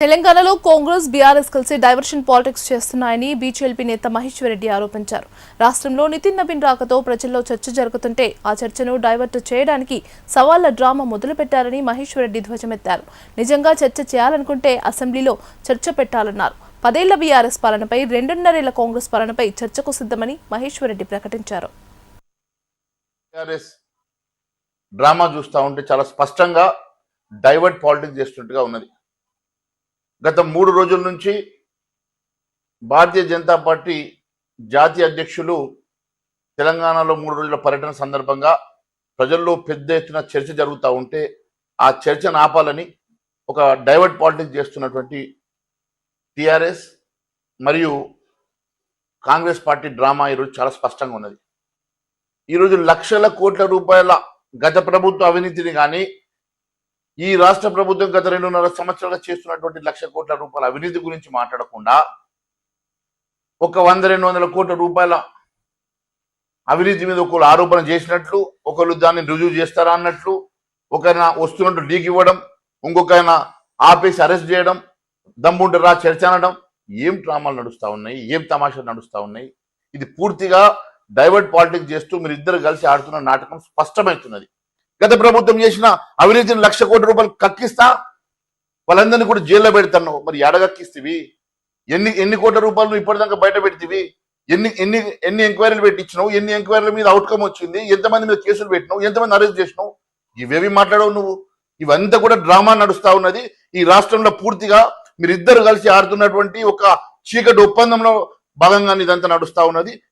తెలంగాణలో కాంగ్రెస్ బీఆర్ఎస్ కలిసి diversion politics చేస్తున్నాయని బీజేపీ నేత మహేశ్వర్ రెడ్డి ఆరోపించారు. రాష్ట్రంలో నితిన్ నవీన్ రాకతో ప్రజల్లో చర్చ జరుగుతుంటే ఆ చర్చను డైవర్ట్ చేయడానికి సవాళ్ల డ్రామా మొదలుపెట్టారని మహేశ్వర్ రెడ్డి ధ్వజమెత్తారు. నిజంగా చర్చ చేయాలనుకుంటే అసెంబ్లీలో చర్చ పెట్టాలన్నారు. 10 ఏళ్ల బీఆర్ఎస్ పాలనపై 2.5 ఏళ్ల కాంగ్రెస్ పాలనపై చర్చకు సిద్ధమని మహేశ్వర్ రెడ్డి ప్రకటించారు. డ్రామా చూస్తా ఉంటే చాలా స్పష్టంగా డైవర్ట్ పాలిటిక్స్ చేస్తున్నట్టుగా ఉన్నది. గత 3 రోజుల నుంచి భారతీయ జనతా పార్టీ జాతీయ అధ్యక్షులు తెలంగాణలో 3 రోజుల పర్యటన సందర్భంగా ప్రజల్లో పెద్ద ఎత్తున చర్చ జరుగుతూ ఉంటే ఆ చర్చను ఆపాలని ఒక డైవర్ట్ పాలిటిక్స్ చేస్తున్నటువంటి టిఆర్ఎస్ మరియు కాంగ్రెస్ పార్టీ డ్రామా ఈరోజు చాలా స్పష్టంగా ఉన్నది. ఈరోజు లక్షల కోట్ల రూపాయల గత ప్రభుత్వ అవినీతిని కానీ ఈ రాష్ట్ర ప్రభుత్వం గత 2.5 సంవత్సరాలుగా చేస్తున్నటువంటి 1,00,000 కోట్ల రూపాయల అవినీతి గురించి మాట్లాడకుండా ఒక 100-200 కోట్ల రూపాయల అవినీతి మీద ఒకరు ఆరోపణ చేసినట్లు, ఒకరు దాన్ని రుజువు చేస్తారా అన్నట్లు, ఒకరిన వస్తున్నట్టు లీక్ ఇవ్వడం, ఇంకొకరిన ఆపేసి అరెస్ట్ చేయడం, దమ్ముంటే రా చర్చ అనడం, ఏం డ్రామాలు నడుస్తూ ఉన్నాయి, ఏం తమాషాలు నడుస్తూ ఉన్నాయి. ఇది పూర్తిగా డైవర్ట్ పాలిటిక్స్ చేస్తూ మీరు ఇద్దరు కలిసి ఆడుతున్న నాటకం స్పష్టమవుతున్నది. గత ప్రభుత్వం చేసిన అవినీతిని 1,00,000 కోట్ల రూపాయలు కక్కిస్తా వాళ్ళందరినీ కూడా జైల్లో పెడతాను. మరి ఎడగక్కిస్తేవి ఎన్ని కోట్ల రూపాయలు ఇప్పటిదాకా బయట పెడితేవి, ఎన్ని ఎంక్వైరీలు పెట్టించినావు, ఎన్ని ఎంక్వైరీల మీద అవుట్కమ్ వచ్చింది, ఎంతమంది మీద కేసులు పెట్టినావు, ఎంతమంది అరెస్ట్ చేసినావు, ఇవేవి మాట్లాడవు నువ్వు. ఇవంతా కూడా డ్రామా నడుస్తా ఉన్నది. ఈ రాష్ట్రంలో పూర్తిగా మీరిద్దరు కలిసి ఆడుతున్నటువంటి ఒక చీకటి ఒప్పందంలో భాగంగా ఇదంతా నడుస్తా ఉన్నది.